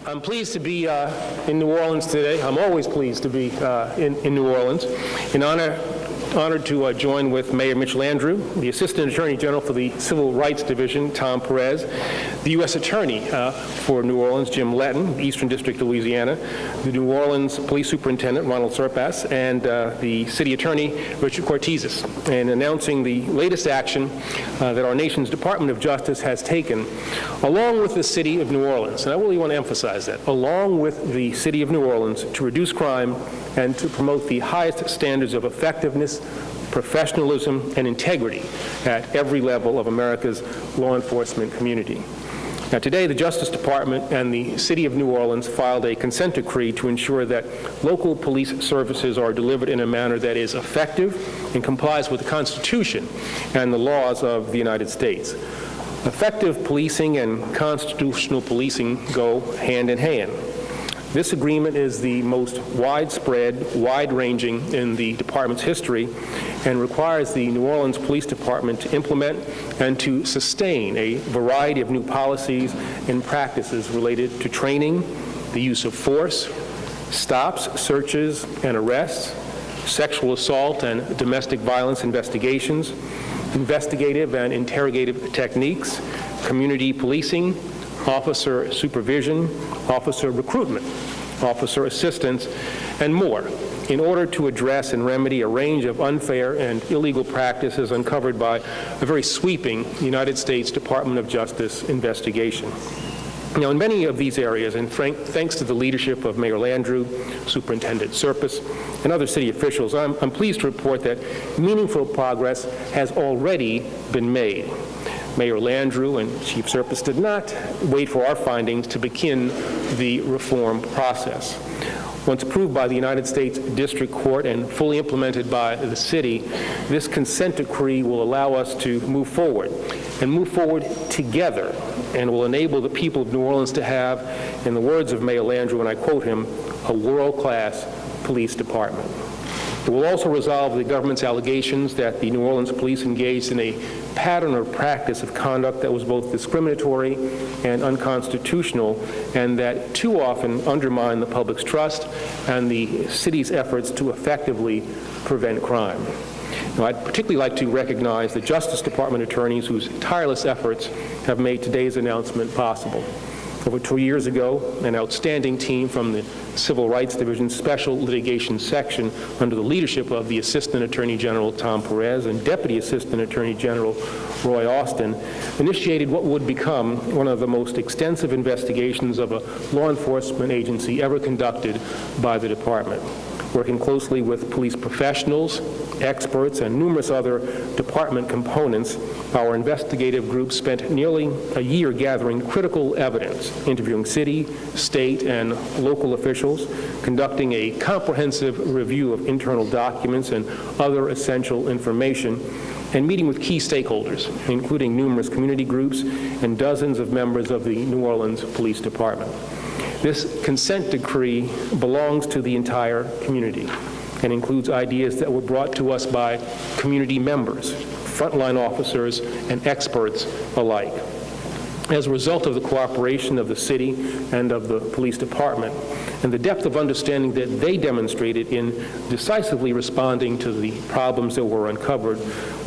I'm pleased to be in New Orleans today. I'm always pleased to be in New Orleans. Honored to join with Mayor Mitch Landrieu, the Assistant Attorney General for the Civil Rights Division, Tom Perez, the U.S. Attorney for New Orleans, Jim Letten, Eastern District of Louisiana, the New Orleans Police Superintendent Ronal Serpas, and the City Attorney Richard Cortizas, in announcing the latest action that our nation's Department of Justice has taken, along with the City of New Orleans. And I really want to emphasize that, along with the City of New Orleans, to reduce crime and to promote the highest standards of effectiveness, professionalism, and integrity at every level of America's law enforcement community. Now, today, the Justice Department and the City of New Orleans filed a consent decree to ensure that local police services are delivered in a manner that is effective and complies with the Constitution and the laws of the United States. Effective policing and constitutional policing go hand in hand. This agreement is the most widespread, wide-ranging in the department's history and requires the New Orleans Police Department to implement and to sustain a variety of new policies and practices related to training, the use of force, stops, searches, and arrests, sexual assault and domestic violence investigations, investigative and interrogative techniques, community policing, officer supervision, officer recruitment, officer assistance, and more, in order to address and remedy a range of unfair and illegal practices uncovered by a very sweeping United States Department of Justice investigation. Now, in many of these areas, and thanks to the leadership of Mayor Landrieu, Superintendent Serpas, and other city officials, I'm pleased to report that meaningful progress has already been made. Mayor Landrieu and Chief Serpas did not wait for our findings to begin the reform process. Once approved by the United States District Court and fully implemented by the city, this consent decree will allow us to move forward together, and will enable the people of New Orleans to have, in the words of Mayor Landrieu, and I quote him, a world-class police department. It will also resolve the government's allegations that the New Orleans police engaged in a pattern or practice of conduct that was both discriminatory and unconstitutional, and that too often undermined the public's trust and the city's efforts to effectively prevent crime. Now, I'd particularly like to recognize the Justice Department attorneys whose tireless efforts have made today's announcement possible. Over 2 years ago, an outstanding team from the Civil Rights Division's Special Litigation Section, under the leadership of the Assistant Attorney General Tom Perez and Deputy Assistant Attorney General Roy Austin, initiated what would become one of the most extensive investigations of a law enforcement agency ever conducted by the department. Working closely with police professionals, experts, and numerous other department components, our investigative group spent nearly a year gathering critical evidence, interviewing city, state, and local officials, conducting a comprehensive review of internal documents and other essential information, and meeting with key stakeholders, including numerous community groups and dozens of members of the New Orleans Police Department. This consent decree belongs to the entire community and includes ideas that were brought to us by community members, frontline officers, and experts alike. As a result of the cooperation of the city and of the police department, and the depth of understanding that they demonstrated in decisively responding to the problems that were uncovered,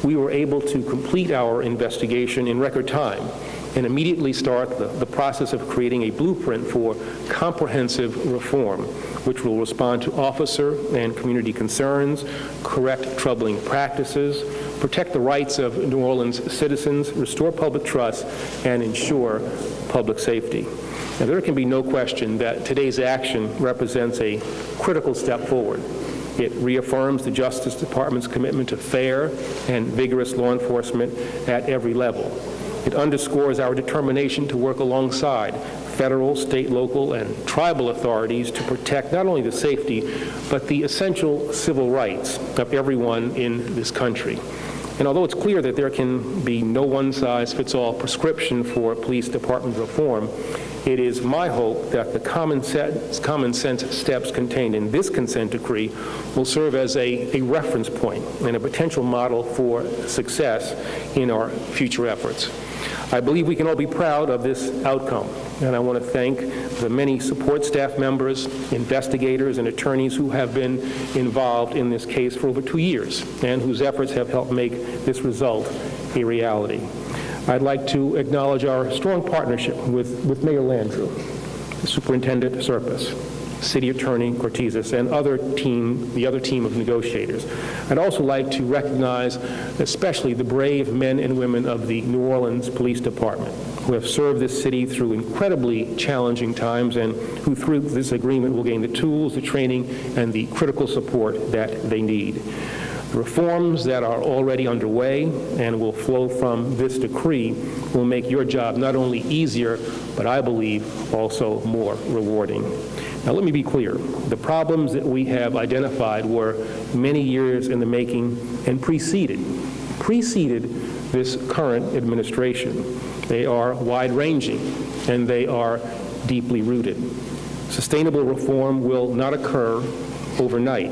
we were able to complete our investigation in record time and immediately start the process of creating a blueprint for comprehensive reform, which will respond to officer and community concerns, correct troubling practices, protect the rights of New Orleans citizens, restore public trust, and ensure public safety. Now, there can be no question that today's action represents a critical step forward. It reaffirms the Justice Department's commitment to fair and vigorous law enforcement at every level. It underscores our determination to work alongside federal, state, local, and tribal authorities to protect not only the safety, but the essential civil rights of everyone in this country. And although it's clear that there can be no one-size-fits-all prescription for police department reform, it is my hope that the common sense steps contained in this consent decree will serve as a reference point and a potential model for success in our future efforts. I believe we can all be proud of this outcome, And I want to thank the many support staff members, investigators, and attorneys who have been involved in this case for over 2 years and whose efforts have helped make this result a reality. I'd like to acknowledge our strong partnership with Mayor Landrieu, Superintendent Serpas, City Attorney Cortizas, and the other team of negotiators. I'd also like to recognize especially the brave men and women of the New Orleans Police Department who have served this city through incredibly challenging times and who through this agreement will gain the tools, the training, and the critical support that they need. The reforms that are already underway and will flow from this decree will make your job not only easier, but I believe also more rewarding. Now, let me be clear. The problems that we have identified were many years in the making and preceded this current administration. They are wide-ranging, and they are deeply rooted. Sustainable reform will not occur overnight,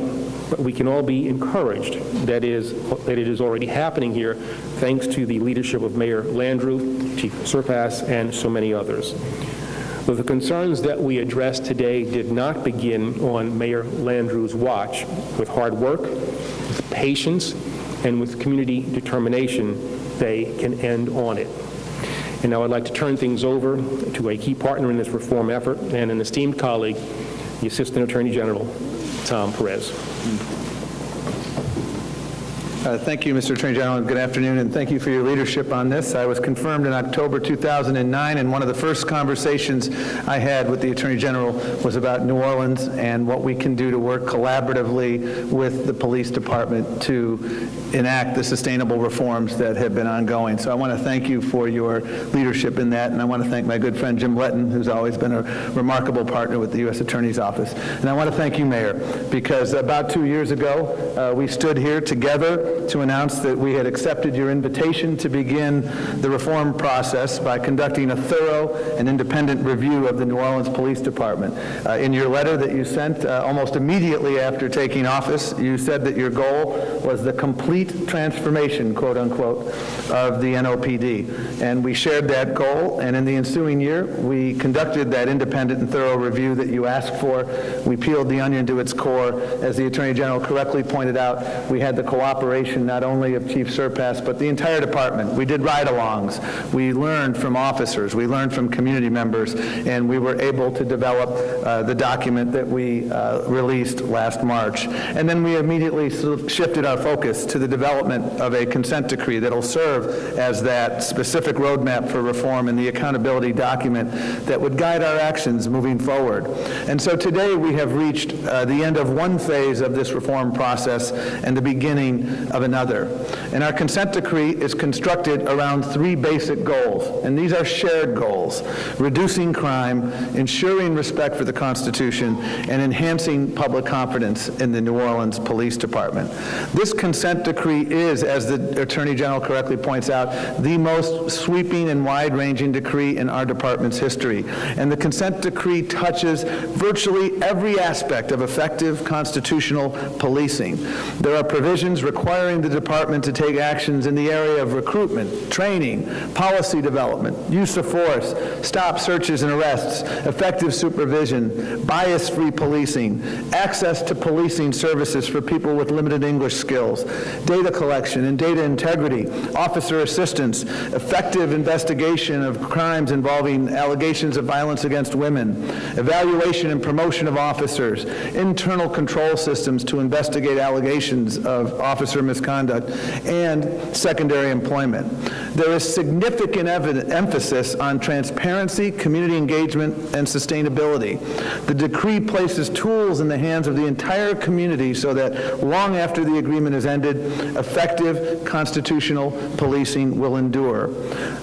but we can all be encouraged that it is already happening here thanks to the leadership of Mayor Landrieu, Chief Serpas, and so many others. But the concerns that we addressed today did not begin on Mayor Landrieu's watch. With hard work, with patience, and with community determination, they can end on it. And now I'd like to turn things over to a key partner in this reform effort and an esteemed colleague, the Assistant Attorney General, Perez. Thank you, Mr. Attorney General, and good afternoon, and thank you for your leadership on this. I was confirmed in October 2009, and one of the first conversations I had with the Attorney General was about New Orleans and what we can do to work collaboratively with the police department to enact the sustainable reforms that have been ongoing. So I want to thank you for your leadership in that, and I want to thank my good friend Jim Letten, who's always been a remarkable partner with the U.S. Attorney's Office. And I want to thank you, Mayor, because about 2 years ago, we stood here together to announce that we had accepted your invitation to begin the reform process by conducting a thorough and independent review of the New Orleans Police Department. In your letter that you sent almost immediately after taking office, you said that your goal was the complete transformation, quote unquote, of the NOPD. And we shared that goal, and in the ensuing year, we conducted that independent and thorough review that you asked for. We peeled the onion to its core. As the Attorney General correctly pointed out, we had the cooperation not only of Chief Serpas, but the entire department. We did ride-alongs. We learned from officers. We learned from community members, and we were able to develop the document that we released last March. And then we immediately shifted our focus to the development of a consent decree that will serve as that specific roadmap for reform and the accountability document that would guide our actions moving forward. And so today we have reached the end of one phase of this reform process and the beginning of another. And our consent decree is constructed around three basic goals, and these are shared goals: reducing crime, ensuring respect for the Constitution, and enhancing public confidence in the New Orleans Police Department. This consent decree is, as the Attorney General correctly points out, the most sweeping and wide-ranging decree in our department's history. And the consent decree touches virtually every aspect of effective constitutional policing. There are provisions requiring the department to take actions in the area of recruitment, training, policy development, use of force, stop, searches, and arrests, effective supervision, bias-free policing, access to policing services for people with limited English skills, data collection and data integrity, officer assistance, effective investigation of crimes involving allegations of violence against women, evaluation and promotion of officers, internal control systems to investigate allegations of officer misconduct, and secondary employment. There is significant emphasis on transparency, community engagement, and sustainability. The decree places tools in the hands of the entire community so that long after the agreement is ended, effective constitutional policing will endure.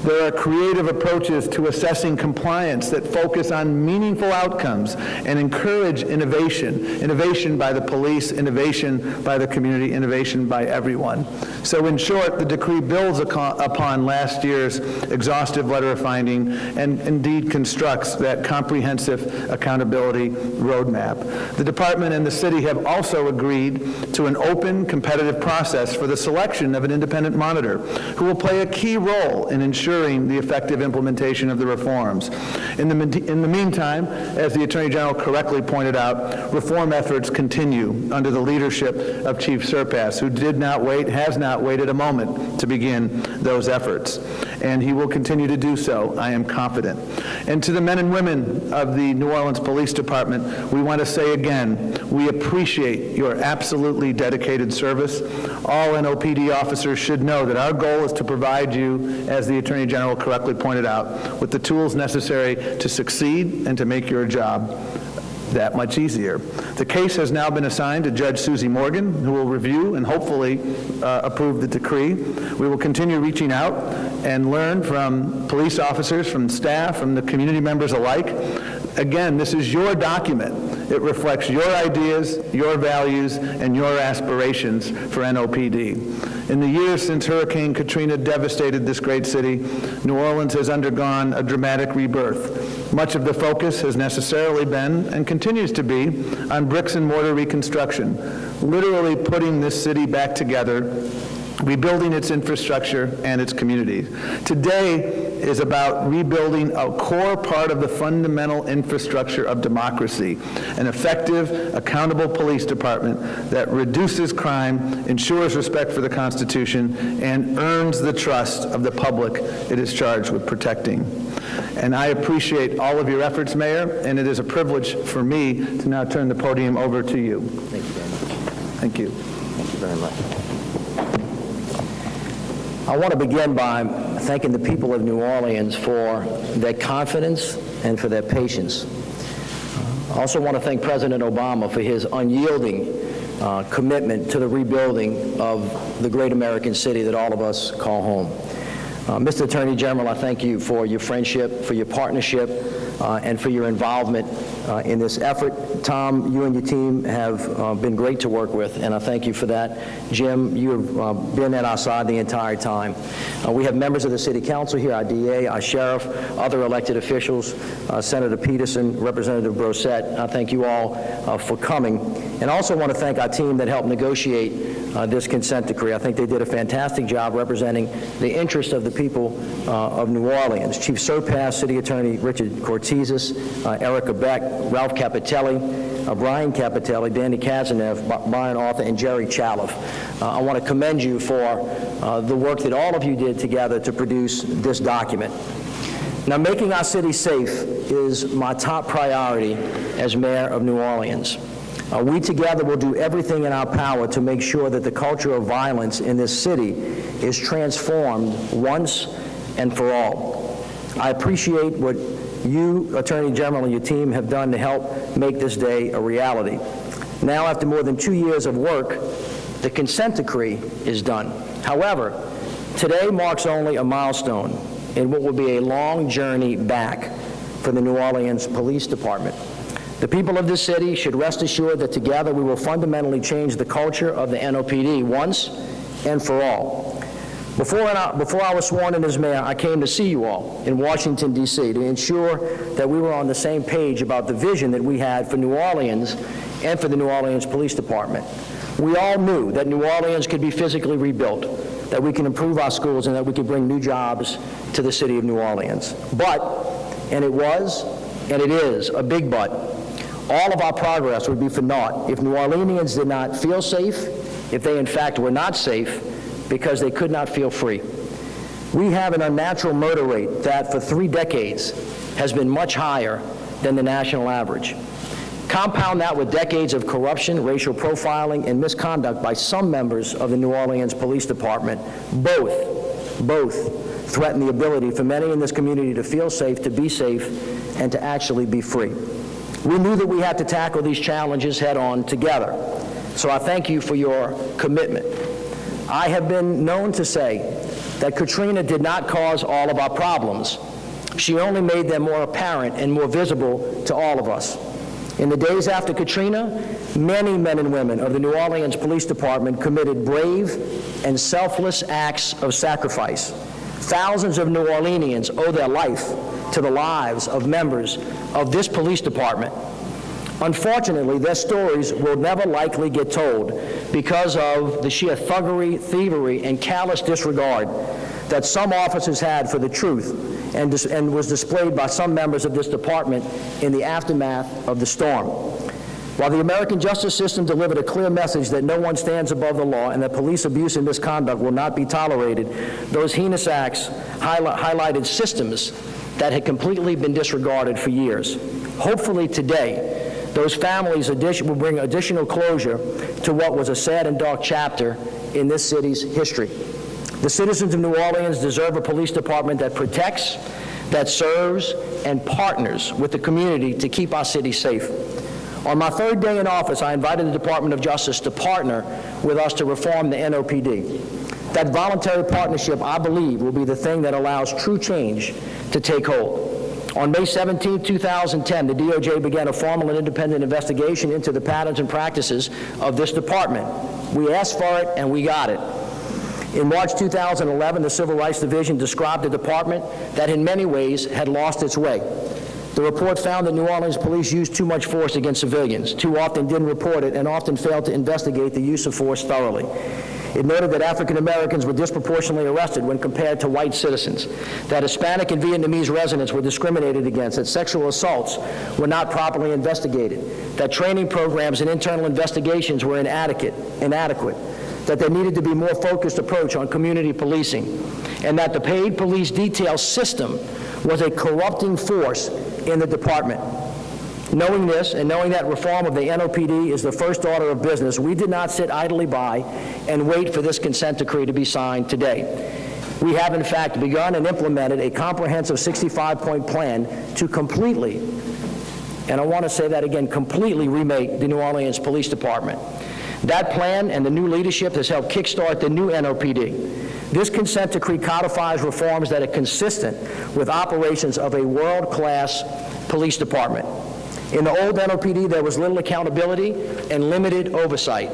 There are creative approaches to assessing compliance that focus on meaningful outcomes and encourage innovation by the police, innovation by the community, innovation by everyone. So in short, the decree builds upon last year's exhaustive letter of finding and indeed constructs that comprehensive accountability roadmap. The department and the city have also agreed to an open, competitive process for the selection of an independent monitor who will play a key role in ensuring the effective implementation of the reforms. In the meantime, as the Attorney General correctly pointed out, reform efforts continue under the leadership of Chief Serpas, who has not waited a moment to begin those efforts. And he will continue to do so, I am confident. And to the men and women of the New Orleans Police Department, we want to say again, we appreciate your absolutely dedicated service. All NOPD officers should know that our goal is to provide you, as the Attorney General correctly pointed out, with the tools necessary to succeed and to make your job that much easier. The case has now been assigned to Judge Susie Morgan, who will review and hopefully approve the decree. We will continue reaching out and learn from police officers, from staff, from the community members alike. Again, this is your document. It reflects your ideas, your values, and your aspirations for NOPD. In the years since Hurricane Katrina devastated this great city, New Orleans has undergone a dramatic rebirth. Much of the focus has necessarily been, and continues to be, on bricks and mortar reconstruction, literally putting this city back together, rebuilding its infrastructure and its communities. Today is about rebuilding a core part of the fundamental infrastructure of democracy, an effective, accountable police department that reduces crime, ensures respect for the Constitution, and earns the trust of the public it is charged with protecting. And I appreciate all of your efforts, Mayor, and it is a privilege for me to now turn the podium over to you. Thank you very much. Thank you. Thank you very much. I want to begin by thanking the people of New Orleans for their confidence and for their patience. I also want to thank President Obama for his unyielding commitment to the rebuilding of the great American city that all of us call home. Mr. Attorney General, I thank you for your friendship, for your partnership, and for your involvement in this effort. Tom, you and your team have been great to work with, and I thank you for that. Jim, you have been at our side the entire time. We have members of the City Council here, our DA, our Sheriff, other elected officials, Senator Peterson, Representative Brosette. I thank you all for coming. And I also want to thank our team that helped negotiate this consent decree. I think they did a fantastic job representing the interest of the people of New Orleans. Chief Serpas, City Attorney Richard Cortizas, Erica Beck, Ralph Capitelli, Brian Capitelli, Danny Kazanev, Brian Arthur, and Jerry Chaliff. I want to commend you for the work that all of you did together to produce this document. Now, making our city safe is my top priority as Mayor of New Orleans. We together will do everything in our power to make sure that the culture of violence in this city is transformed once and for all. I appreciate what you, Attorney General, and your team have done to help make this day a reality. Now, after more than 2 years of work, the consent decree is done. However, today marks only a milestone in what will be a long journey back for the New Orleans Police Department. The people of this city should rest assured that together we will fundamentally change the culture of the NOPD once and for all. Before I was sworn in as mayor, I came to see you all in Washington, D.C. to ensure that we were on the same page about the vision that we had for New Orleans and for the New Orleans Police Department. We all knew that New Orleans could be physically rebuilt, that we can improve our schools, and that we could bring new jobs to the city of New Orleans. But, and it was, and it is, a big but, all of our progress would be for naught if New Orleanians did not feel safe, if they in fact were not safe, because they could not feel free. We have an unnatural murder rate that for 3 decades has been much higher than the national average. Compound that with decades of corruption, racial profiling, and misconduct by some members of the New Orleans Police Department, both threaten the ability for many in this community to feel safe, to be safe, and to actually be free. We knew that we had to tackle these challenges head-on together, so I thank you for your commitment. I have been known to say that Katrina did not cause all of our problems. She only made them more apparent and more visible to all of us. In the days after Katrina, many men and women of the New Orleans Police Department committed brave and selfless acts of sacrifice. Thousands of New Orleanians owe their life to the lives of members of this police department. Unfortunately, their stories will never likely get told because of the sheer thuggery, thievery, and callous disregard that some officers had for the truth and was displayed by some members of this department in the aftermath of the storm. While the American justice system delivered a clear message that no one stands above the law and that police abuse and misconduct will not be tolerated, those heinous acts highlighted systems that had completely been disregarded for years. Hopefully today, those families will bring additional closure to what was a sad and dark chapter in this city's history. The citizens of New Orleans deserve a police department that protects, that serves, and partners with the community to keep our city safe. On my third day in office, I invited the Department of Justice to partner with us to reform the NOPD. That voluntary partnership, I believe, will be the thing that allows true change to take hold. On May 17, 2010, the DOJ began a formal and independent investigation into the patterns and practices of this department. We asked for it, and we got it. In March 2011, the Civil Rights Division described a department that in many ways had lost its way. The report found that New Orleans police used too much force against civilians, too often didn't report it, and often failed to investigate the use of force thoroughly. It noted that African Americans were disproportionately arrested when compared to white citizens, that Hispanic and Vietnamese residents were discriminated against, that sexual assaults were not properly investigated, that training programs and internal investigations were inadequate, that there needed to be more focused approach on community policing, and that the paid police detail system was a corrupting force in the department. Knowing this, and knowing that reform of the NOPD is the first order of business, we did not sit idly by and wait for this consent decree to be signed today. We have, in fact, begun and implemented a comprehensive 65-point plan to completely, and I want to say that again, completely remake the New Orleans Police Department. That plan and the new leadership has helped kickstart the new NOPD. This consent decree codifies reforms that are consistent with operations of a world-class police department. In the old NOPD, there was little accountability and limited oversight.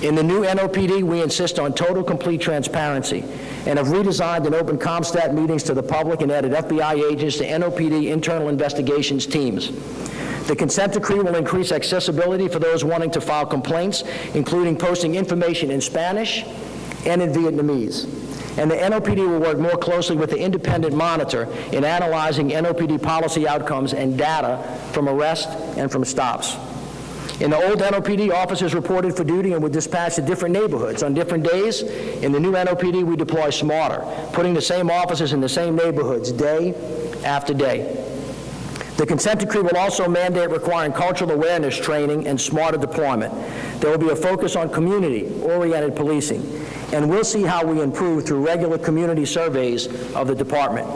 In the new NOPD, we insist on total, complete transparency and have redesigned and opened CompStat meetings to the public and added FBI agents to NOPD internal investigations teams. The consent decree will increase accessibility for those wanting to file complaints, including posting information in Spanish and in Vietnamese. And the NOPD will work more closely with the independent monitor in analyzing NOPD policy outcomes and data from arrests and from stops. In the old NOPD, officers reported for duty and were dispatched to different neighborhoods on different days. In the new NOPD, we deploy smarter, putting the same officers in the same neighborhoods day after day. The consent decree will also mandate requiring cultural awareness training and smarter deployment. There will be a focus on community-oriented policing, and we'll see how we improve through regular community surveys of the department.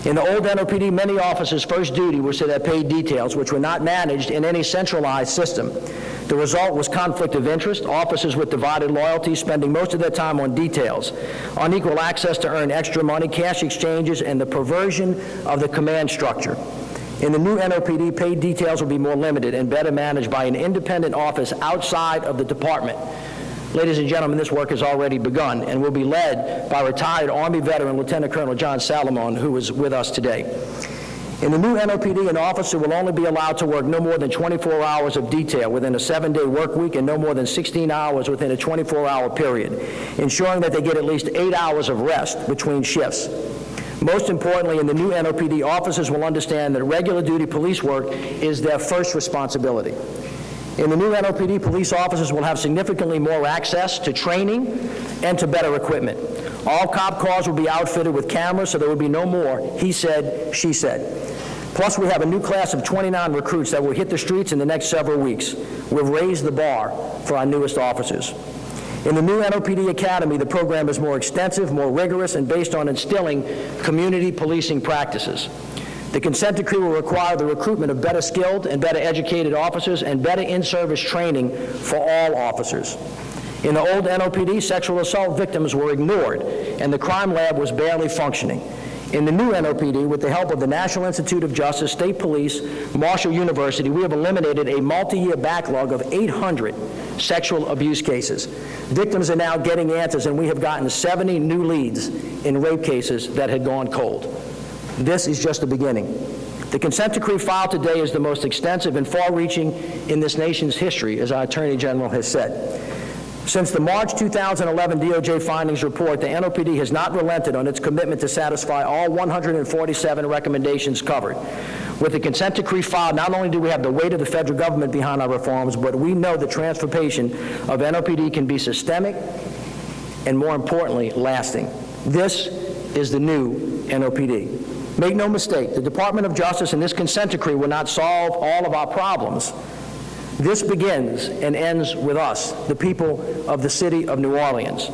In the old NOPD, many officers' first duty was to their paid details, which were not managed in any centralized system. The result was conflict of interest, officers with divided loyalties spending most of their time on details, unequal access to earn extra money, cash exchanges, and the perversion of the command structure. In the new NOPD, paid details will be more limited and better managed by an independent office outside of the department. Ladies and gentlemen, this work has already begun and will be led by retired Army veteran Lieutenant Colonel John Salomon, who is with us today. In the new NOPD, an officer will only be allowed to work no more than 24 hours of detail within a 7-day work week and no more than 16 hours within a 24-hour period, ensuring that they get at least 8 hours of rest between shifts. Most importantly, in the new NOPD, officers will understand that regular duty police work is their first responsibility. In the new NOPD, police officers will have significantly more access to training and to better equipment. All cop cars will be outfitted with cameras, so there will be no more he said, she said. Plus, we have a new class of 29 recruits that will hit the streets in the next several weeks. We've raised the bar for our newest officers. In the new NOPD Academy, the program is more extensive, more rigorous, and based on instilling community policing practices. The consent decree will require the recruitment of better skilled and better educated officers and better in-service training for all officers. In the old NOPD, sexual assault victims were ignored, and the crime lab was barely functioning. In the new NOPD, with the help of the National Institute of Justice, State Police, Marshall University, we have eliminated a multi-year backlog of 800 sexual abuse cases. Victims are now getting answers, and we have gotten 70 new leads in rape cases that had gone cold. This is just the beginning. The consent decree filed today is the most extensive and far-reaching in this nation's history, as our Attorney General has said. Since the March 2011 DOJ findings report, the NOPD has not relented on its commitment to satisfy all 147 recommendations covered. With the consent decree filed, not only do we have the weight of the federal government behind our reforms, but we know the transformation of NOPD can be systemic and, more importantly, lasting. This is the new NOPD. Make no mistake, the Department of Justice and this consent decree will not solve all of our problems. This begins and ends with us, the people of the city of New Orleans.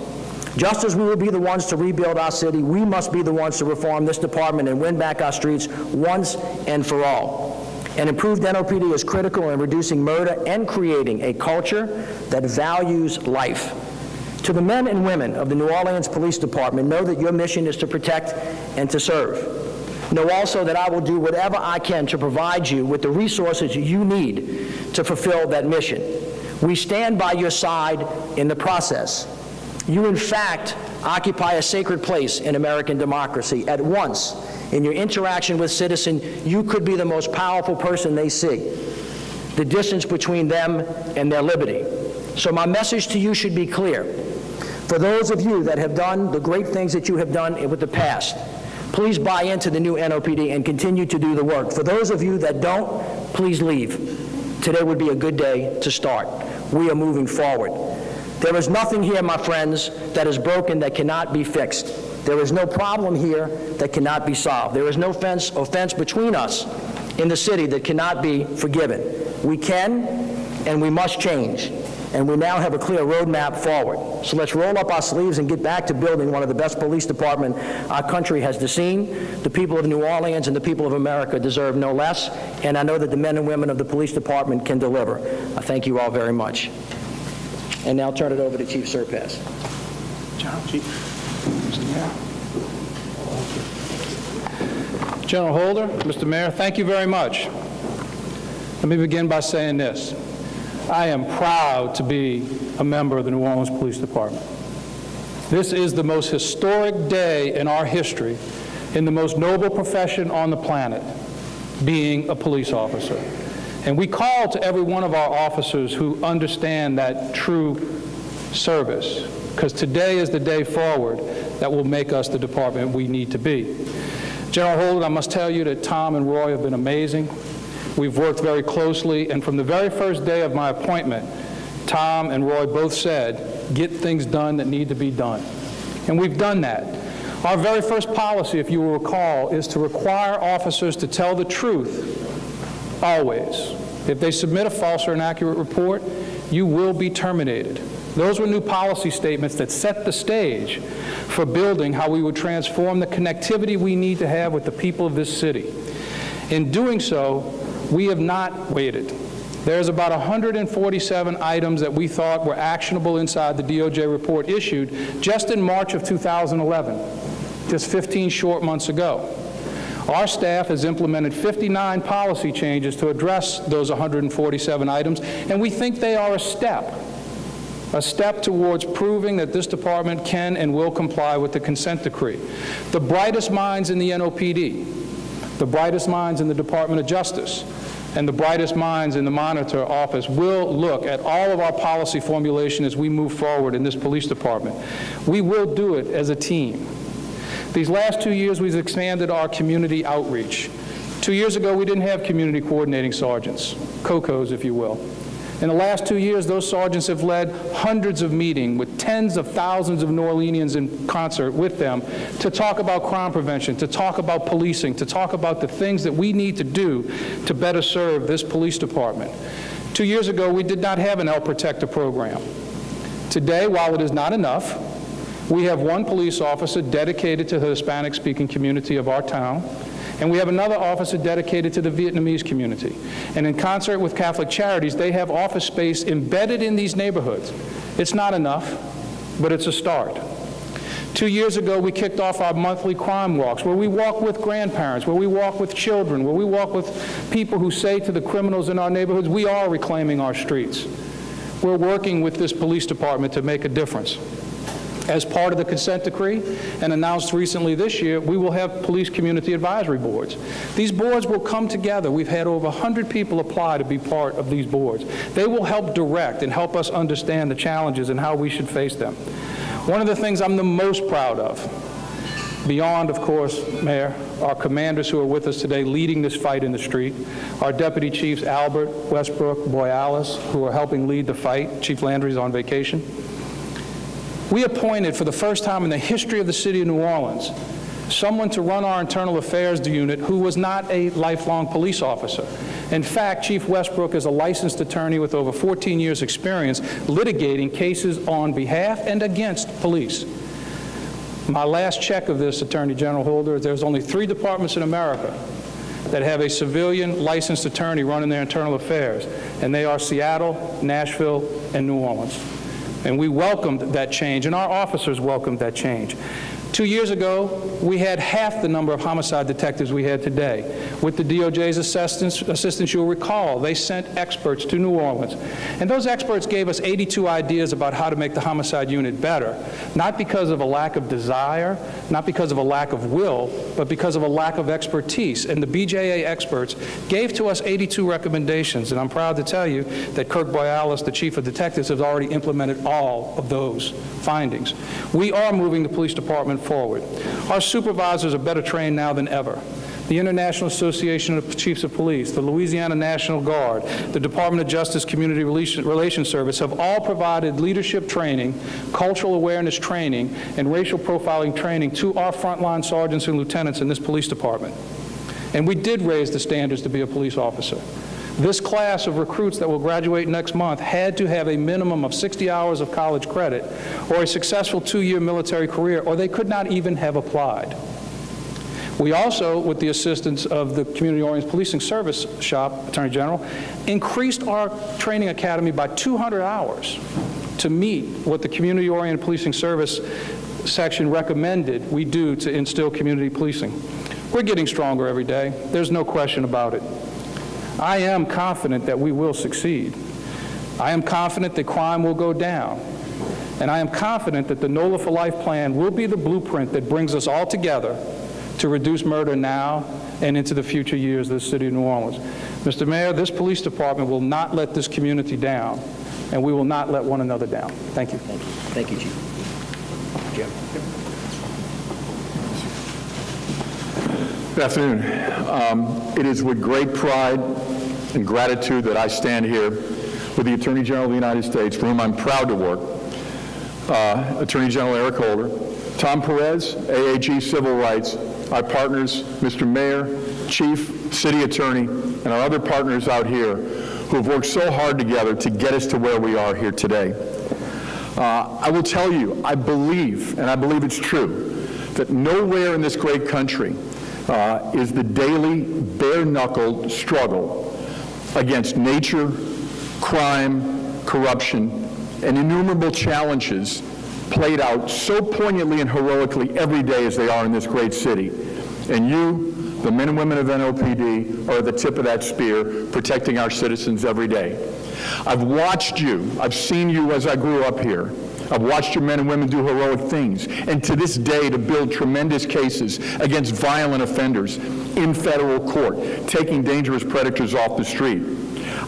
Just as we will be the ones to rebuild our city, we must be the ones to reform this department and win back our streets once and for all. An improved NOPD is critical in reducing murder and creating a culture that values life. To the men and women of the New Orleans Police Department, know that your mission is to protect and to serve. Know also that I will do whatever I can to provide you with the resources you need to fulfill that mission. We stand by your side in the process. You, in fact, occupy a sacred place in American democracy. At once, in your interaction with citizens, you could be the most powerful person they see, the distance between them and their liberty. So my message to you should be clear. For those of you that have done the great things that you have done with the past, please buy into the new NOPD and continue to do the work. For those of you that don't, please leave. Today would be a good day to start. We are moving forward. There is nothing here, my friends, that is broken that cannot be fixed. There is no problem here that cannot be solved. There is no offense between us in the city that cannot be forgiven. We can and we must change. And we now have a clear roadmap forward. So let's roll up our sleeves and get back to building one of the best police departments our country has seen. The people of New Orleans and the people of America deserve no less, and I know that the men and women of the police department can deliver. I thank you all very much. And now I'll turn it over to Chief Serpas. Chief. General Holder, Mr. Mayor, thank you very much. Let me begin by saying this. I am proud to be a member of the New Orleans Police Department. This is the most historic day in our history in the most noble profession on the planet, being a police officer. And we call to every one of our officers who understand that true service, because today is the day forward that will make us the department we need to be. General Holder, I must tell you that Tom and Roy have been amazing. We've worked very closely, and from the very first day of my appointment, Tom and Roy both said, get things done that need to be done. And we've done that. Our very first policy, if you will recall, is to require officers to tell the truth, always. If they submit a false or inaccurate report, you will be terminated. Those were new policy statements that set the stage for building how we would transform the connectivity we need to have with the people of this city. In doing so, we have not waited. There's about 147 items that we thought were actionable inside the DOJ report issued just in March of 2011, just 15 short months ago. Our staff has implemented 59 policy changes to address those 147 items, and we think they are a step towards proving that this department can and will comply with the consent decree. The brightest minds in the NOPD, the brightest minds in the Department of Justice, and the brightest minds in the Monitor Office will look at all of our policy formulation as we move forward in this police department. We will do it as a team. These last 2 years, we've expanded our community outreach. 2 years ago, we didn't have community coordinating sergeants, COCOs, if you will. In the last 2 years, those sergeants have led hundreds of meetings with tens of thousands of New Orleanians in concert with them to talk about crime prevention, to talk about policing, to talk about the things that we need to do to better serve this police department. 2 years ago, we did not have an El Protector program. Today, while it is not enough, we have one police officer dedicated to the Hispanic-speaking community of our town, and we have another officer dedicated to the Vietnamese community. And in concert with Catholic Charities, they have office space embedded in these neighborhoods. It's not enough, but it's a start. 2 years ago, we kicked off our monthly crime walks, where we walk with grandparents, where we walk with children, where we walk with people who say to the criminals in our neighborhoods, we are reclaiming our streets. We're working with this police department to make a difference. As part of the consent decree, and announced recently this year, we will have police community advisory boards. These boards will come together. We've had over 100 people apply to be part of these boards. They will help direct and help us understand the challenges and how we should face them. One of the things I'm the most proud of, beyond, of course, Mayor, our commanders who are with us today leading this fight in the street, our Deputy Chiefs Albert, Westbrook, Boyalis, who are helping lead the fight. Chief Landrieu is on vacation. We appointed, for the first time in the history of the city of New Orleans, someone to run our internal affairs unit who was not a lifelong police officer. In fact, Chief Westbrook is a licensed attorney with over 14 years' experience litigating cases on behalf and against police. My last check of this, Attorney General Holder, there's only 3 departments in America that have a civilian licensed attorney running their internal affairs, and they are Seattle, Nashville, and New Orleans. And we welcomed that change, and our officers welcomed that change. 2 years ago, we had half the number of homicide detectives we had today. With the DOJ's assistance, you'll recall, they sent experts to New Orleans. And those experts gave us 82 ideas about how to make the homicide unit better, not because of a lack of desire, not because of a lack of will, but because of a lack of expertise. And the BJA experts gave to us 82 recommendations, and I'm proud to tell you that Kirk Boyalis, the Chief of Detectives, has already implemented all of those findings. We are moving the police department forward. Our supervisors are better trained now than ever. The International Association of Chiefs of Police, the Louisiana National Guard, the Department of Justice Community Relations Service have all provided leadership training, cultural awareness training, and racial profiling training to our frontline sergeants and lieutenants in this police department. And we did raise the standards to be a police officer. This class of recruits that will graduate next month had to have a minimum of 60 hours of college credit or a successful 2-year military career, or they could not even have applied. We also, with the assistance of the Community-Oriented Policing Service Shop, Attorney General, increased our training academy by 200 hours to meet what the Community-Oriented Policing Service section recommended we do to instill community policing. We're getting stronger every day. There's no question about it. I am confident that we will succeed. I am confident that crime will go down. And I am confident that the NOLA for Life plan will be the blueprint that brings us all together to reduce murder now and into the future years of the city of New Orleans. Mr. Mayor, this police department will not let this community down, and we will not let one another down. Thank you. Thank you, Chief. Jim. Good afternoon. It is with great pride and gratitude that I stand here with the Attorney General of the United States, for whom I'm proud to work, Attorney General Eric Holder, Tom Perez, AAG Civil Rights, our partners, Mr. Mayor, Chief, City Attorney, and our other partners out here who have worked so hard together to get us to where we are here today. I will tell you, I believe, and I believe it's true, that nowhere in this great country is the daily bare-knuckled struggle against nature, crime, corruption, and innumerable challenges played out so poignantly and heroically every day as they are in this great city. And you, the men and women of NOPD, are at the tip of that spear, protecting our citizens every day. I've watched you, I've seen you as I grew up here. I've watched your men and women do heroic things, and to this day to build tremendous cases against violent offenders in federal court, taking dangerous predators off the street.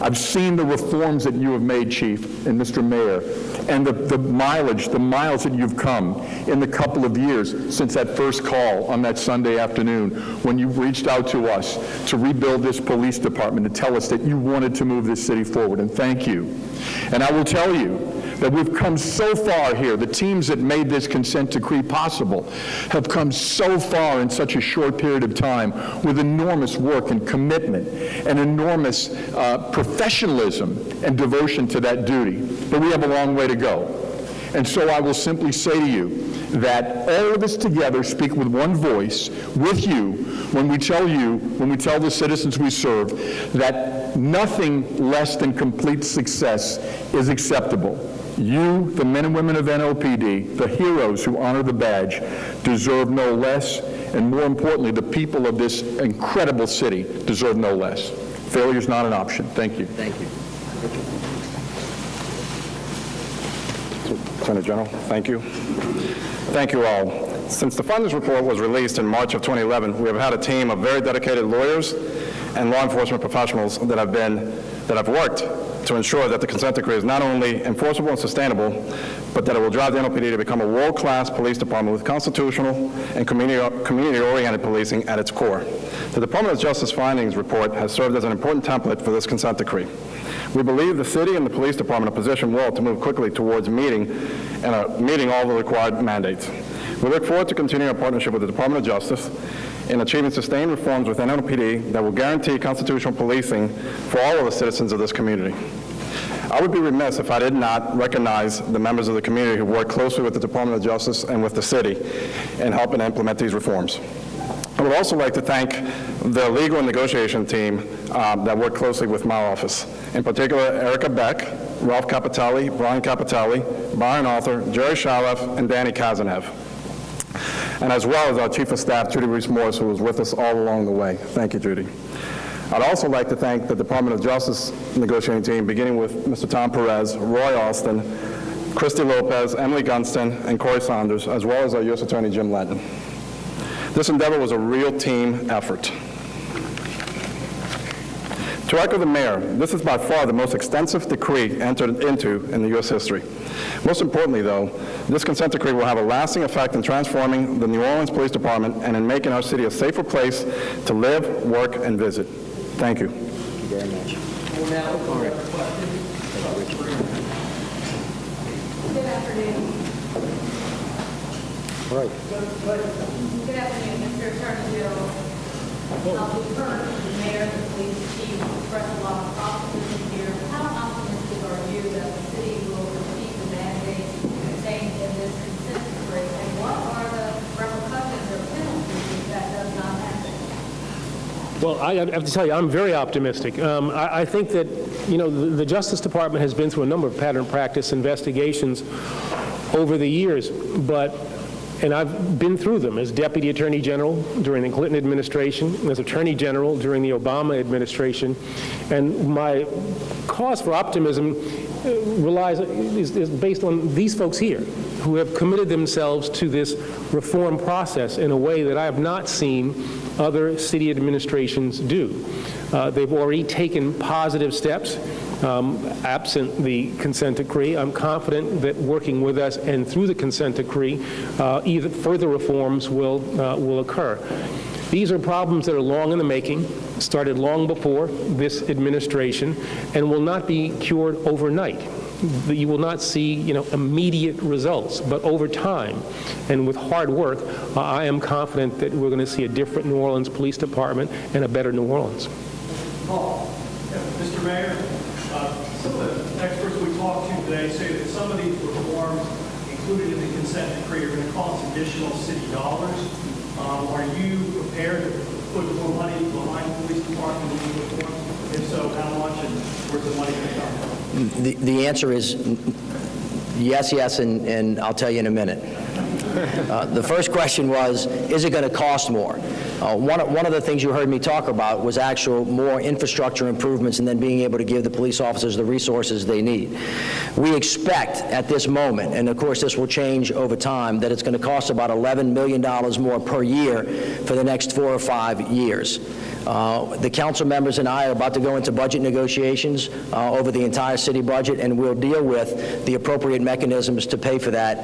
I've seen the reforms that you have made, Chief and Mr. Mayor, and the miles that you've come in the couple of years since that first call on that Sunday afternoon when you reached out to us to rebuild this police department, to tell us that you wanted to move this city forward, and thank you. And I will tell you that we've come so far here. The teams that made this consent decree possible have come so far in such a short period of time with enormous work and commitment and enormous professionalism and devotion to that duty. But we have a long way to go. And so I will simply say to you that all of us together speak with one voice with you when we tell the citizens we serve that nothing less than complete success is acceptable. You, the men and women of NOPD, the heroes who honor the badge, deserve no less, and more importantly, the people of this incredible city deserve no less. Failure is not an option. Thank you. Thank you. Attorney General, thank you. Thank you all. Since the Funders Report was released in March of 2011, we have had a team of very dedicated lawyers and law enforcement professionals that have worked to ensure that the consent decree is not only enforceable and sustainable, but that it will drive the NOPD to become a world-class police department with constitutional and community-oriented policing at its core. The Department of Justice findings report has served as an important template for this consent decree. We believe the city and the police department are positioned well to move quickly towards meeting all the required mandates. We look forward to continuing our partnership with the Department of Justice in achieving sustained reforms within NOPD that will guarantee constitutional policing for all of the citizens of this community. I would be remiss if I did not recognize the members of the community who work closely with the Department of Justice and with the city in helping implement these reforms. I would also like to thank the legal and negotiation team that worked closely with my office. In particular, Erica Beck, Ralph Capitelli, Brian Capitelli, Byron Arthur, Jerry Shalev, and Danny Kazanev. And as well as our Chief of Staff, Judy Reese-Morris, who was with us all along the way. Thank you, Judy. I'd also like to thank the Department of Justice negotiating team, beginning with Mr. Tom Perez, Roy Austin, Christy Lopez, Emily Gunston, and Corey Saunders, as well as our U.S. Attorney Jim Letten. This endeavor was a real team effort. To echo the mayor, this is by far the most extensive decree entered into in the U.S. history. Most importantly, though, this consent decree will have a lasting effect in transforming the New Orleans Police Department and in making our city a safer place to live, work, and visit. Thank you. Thank you very much. Good afternoon. All right. Good afternoon, Mr. Attorney General. We've heard the mayor and the police chief express a lot of optimism here. How optimistic are you that the city will receive the mandates contained in this consent decree? And what are the repercussions or penalties if that does not happen? Well, I have to tell you, I'm very optimistic. I think that, you know, the Justice Department has been through a number of pattern practice investigations over the years, and I've been through them as Deputy Attorney General during the Clinton administration, as Attorney General during the Obama administration, and my cause for optimism is based on these folks here who have committed themselves to this reform process in a way that I have not seen other city administrations do. They've already taken positive steps. Absent the consent decree, I'm confident that working with us and through the consent decree, even further reforms will occur. These are problems that are long in the making, started long before this administration, and will not be cured overnight. You will not see, you know, immediate results, but over time and with hard work, I am confident that we're going to see a different New Orleans Police Department and a better New Orleans. Paul. Mr. Mayor, some of the experts we talked to today say that some of these reforms included in the consent decree are going to cost additional city dollars. Are you prepared to put more money behind the police department in these reforms? If so, how much and where's the money going to come from? The answer is yes, and I'll tell you in a minute. The first question was, is it going to cost more? One of the things you heard me talk about was actual more infrastructure improvements and then being able to give the police officers the resources they need. We expect at this moment, and of course this will change over time, that it's going to cost about $11 million more per year for the next 4 or 5 years. The council members and I are about to go into budget negotiations over the entire city budget, and we'll deal with the appropriate mechanisms to pay for that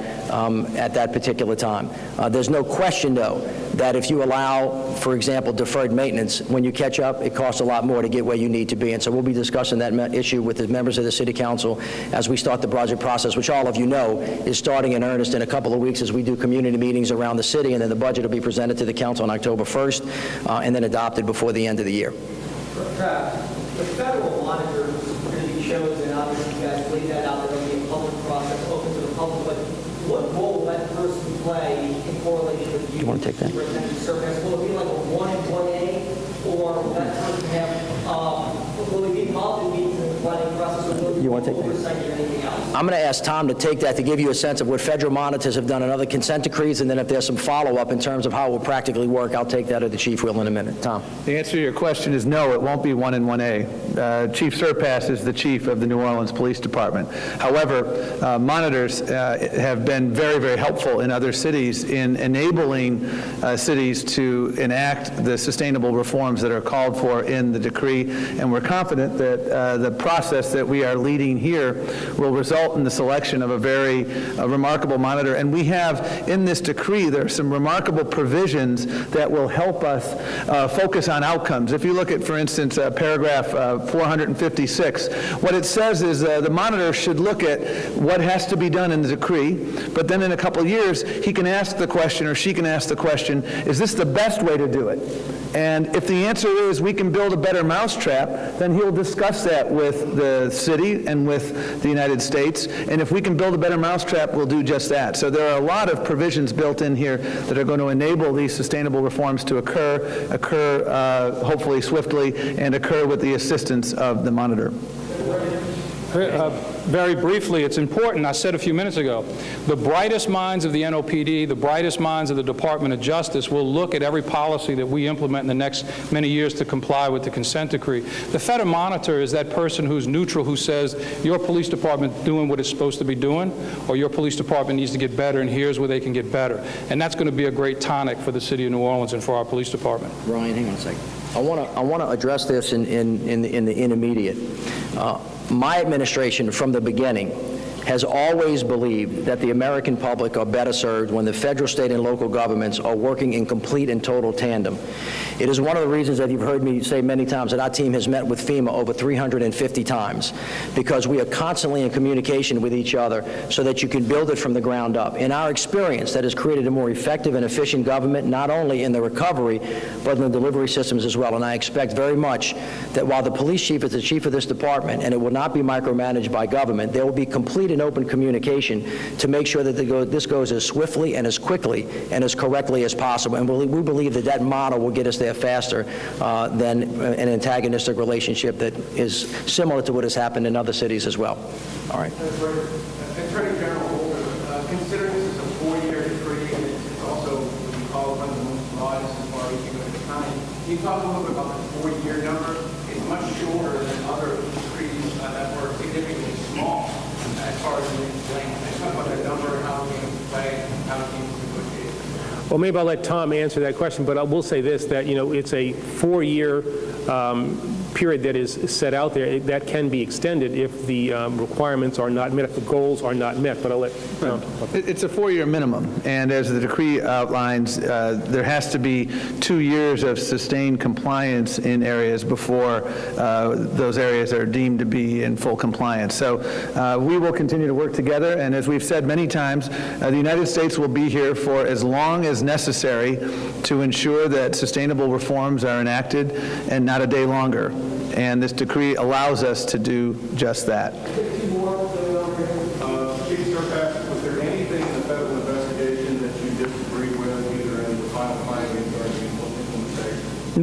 at that particular time. There's no question, though, that if you allow, for example, deferred maintenance, when you catch up, it costs a lot more to get where you need to be. And so we'll be discussing that issue with the members of the City Council as we start the budget process, which all of you know is starting in earnest in a couple of weeks as we do community meetings around the city, and then the budget will be presented to the council on October 1st and then adopted before the end of the year. The federal monitor is going to be chosen, obviously you guys laid that out, there will be a public process open to the public, but what role will that person play in correlation with you? You want to take that? Superintendent Serpas? Will it be like a 1 and 1A, or will that person have, will it be involved in meetings in the planning process, or will it be want to take that? oversight or anything else? I'm going to ask Tom to take that to give you a sense of what federal monitors have done in other consent decrees, and then if there's some follow-up in terms of how it will practically work, I'll take that, or the chief will in a minute. Tom. The answer to your question is no, it won't be 1 and 1A. Chief Serpas is the chief of the New Orleans Police Department. However, monitors have been very, very helpful in other cities in enabling cities to enact the sustainable reforms that are called for in the decree, and we're confident that the process that we are leading here will result in the selection of a very remarkable monitor. And we have in this decree, there are some remarkable provisions that will help us focus on outcomes. If you look at, for instance, paragraph 456, what it says is the monitor should look at what has to be done in the decree, but then in a couple of years, he can ask the question, or she can ask the question, is this the best way to do it? And if the answer is we can build a better mousetrap, then he'll discuss that with the city and with the United States. And if we can build a better mousetrap, we'll do just that. So there are a lot of provisions built in here that are going to enable these sustainable reforms to occur hopefully swiftly, and occur with the assistance of the monitor. Very briefly, it's important, I said a few minutes ago, the brightest minds of the NOPD, the brightest minds of the Department of Justice will look at every policy that we implement in the next many years to comply with the consent decree. The federal monitor is that person who's neutral, who says your police department is doing what it's supposed to be doing, or your police department needs to get better, and here's where they can get better. And that's going to be a great tonic for the city of New Orleans and for our police department. Ryan, hang on a second. I want to address this in the intermediate. My administration, from the beginning, has always believed that the American public are better served when the federal, state, and local governments are working in complete and total tandem. It is one of the reasons that you've heard me say many times that our team has met with FEMA over 350 times, because we are constantly in communication with each other so that you can build it from the ground up. In our experience, that has created a more effective and efficient government, not only in the recovery, but in the delivery systems as well. And I expect very much that while the police chief is the chief of this department, and it will not be micromanaged by government, there will be complete and open communication to make sure that this goes as swiftly and as quickly and as correctly as possible. And we believe that that model will get us there faster than an antagonistic relationship that is similar to what has happened in other cities as well. All right. Attorney General Holder, considering this is a 4-year decree, and it's also what you call one of the most modest as far as you go at time, can you talk a little bit about the 4-year number? It's much shorter than other decrees that were significantly small as far as the length. Talk about that number, how it came to play, how it came to negotiate. Well, maybe I'll let Tom answer that question, but I will say this, that, you know, it's a 4-year period that is set out there. That can be extended if the requirements are not met, if the goals are not met. But I'll let Tom talk about that. It's a 4-year minimum, and as the decree outlines, there has to be 2 years of sustained compliance in areas before those areas are deemed to be in full compliance. So we will continue to work together, and as we've said many times, the United States will be here for as long as necessary to ensure that sustainable reforms are enacted, and not a day longer. And this decree allows us to do just that. Chief Serpas, was there anything in the federal investigation that you disagree with, either in the final findings or in the implementation?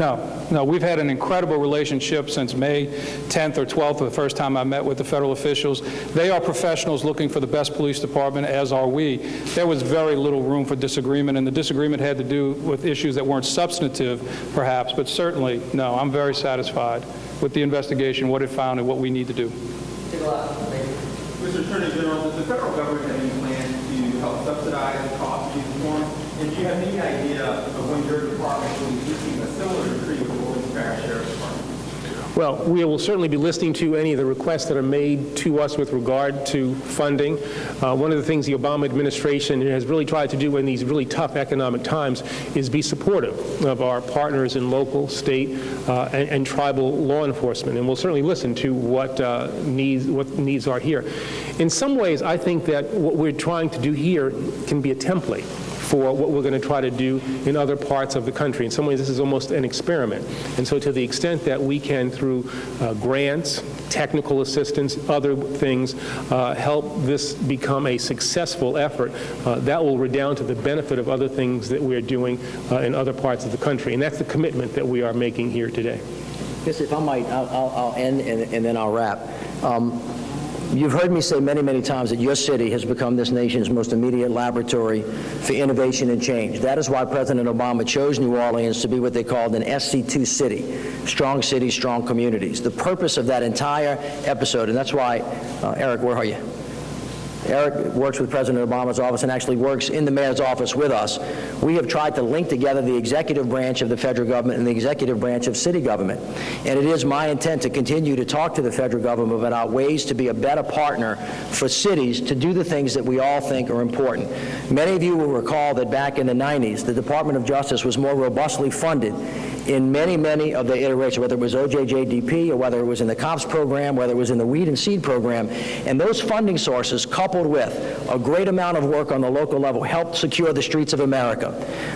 No, we've had an incredible relationship since May 10th or 12th, the first time I met with the federal officials. They are professionals looking for the best police department, as are we. There was very little room for disagreement, and the disagreement had to do with issues that weren't substantive, perhaps, but certainly, no, I'm very satisfied with the investigation, what it found, and what we need to do. Mr. Attorney General, does the federal government have any plans to help subsidize the cost of these reforms? And do you have any idea of when your department will be seeking a similar decree with the Orleans Parish Sheriff's Department? Well, we will certainly be listening to any of the requests that are made to us with regard to funding. One of the things the Obama administration has really tried to do in these really tough economic times is be supportive of our partners in local, state, and tribal law enforcement. And we'll certainly listen to what needs are here. In some ways, I think that what we're trying to do here can be a template for what we're going to try to do in other parts of the country. In some ways, this is almost an experiment. And so to the extent that we can, through grants, technical assistance, other things, help this become a successful effort, that will redound to the benefit of other things that we're doing in other parts of the country. And that's the commitment that we are making here today. Yes, if I might, I'll end and then I'll wrap. You've heard me say many, many times that your city has become this nation's most immediate laboratory for innovation and change. That is why President Obama chose New Orleans to be what they called an SC2 city, strong cities, strong communities. The purpose of that entire episode, and that's why, Eric, where are you? Eric works with President Obama's office and actually works in the mayor's office with us. We have tried to link together the executive branch of the federal government and the executive branch of city government. And it is my intent to continue to talk to the federal government about ways to be a better partner for cities to do the things that we all think are important. Many of you will recall that back in the 90s, the Department of Justice was more robustly funded in many, many of the iterations, whether it was OJJDP or whether it was in the COPS program, whether it was in the Weed and Seed program. And those funding sources, coupled with a great amount of work on the local level, helped secure the streets of America.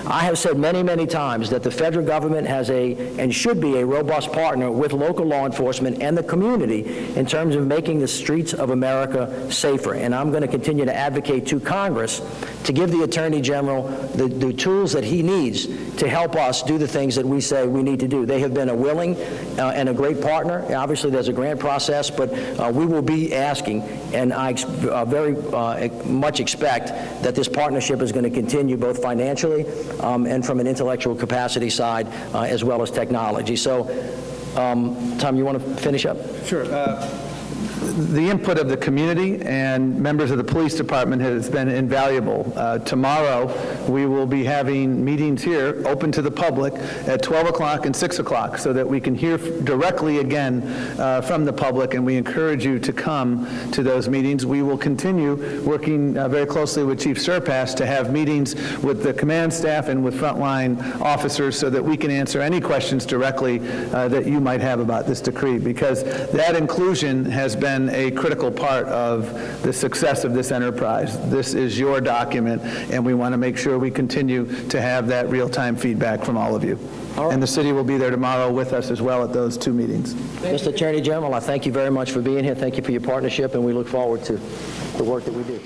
I have said many, many times that the federal government has and should be a robust partner with local law enforcement and the community in terms of making the streets of America safer. And I'm going to continue to advocate to Congress to give the Attorney General the tools that he needs to help us do the things that we say we need to do. They have been a willing and a great partner. Obviously, there's a grant process, but we will be asking, and I very much expect that this partnership is going to continue both financially and from an intellectual capacity side as well as technology. So, Tom, you want to finish up? Sure. The input of the community and members of the police department has been invaluable. Tomorrow, we will be having meetings here open to the public at 12 o'clock and 6 o'clock so that we can hear directly again from the public, and we encourage you to come to those meetings. We will continue working very closely with Chief Serpas to have meetings with the command staff and with frontline officers so that we can answer any questions directly that you might have about this decree, because that inclusion has been a critical part of the success of this enterprise. This is your document, and we want to make sure we continue to have that real-time feedback from all of you. All right. And the city will be there tomorrow with us as well at those two meetings. Mr. Attorney General, I thank you very much for being here. Thank you for your partnership, and we look forward to the work that we do.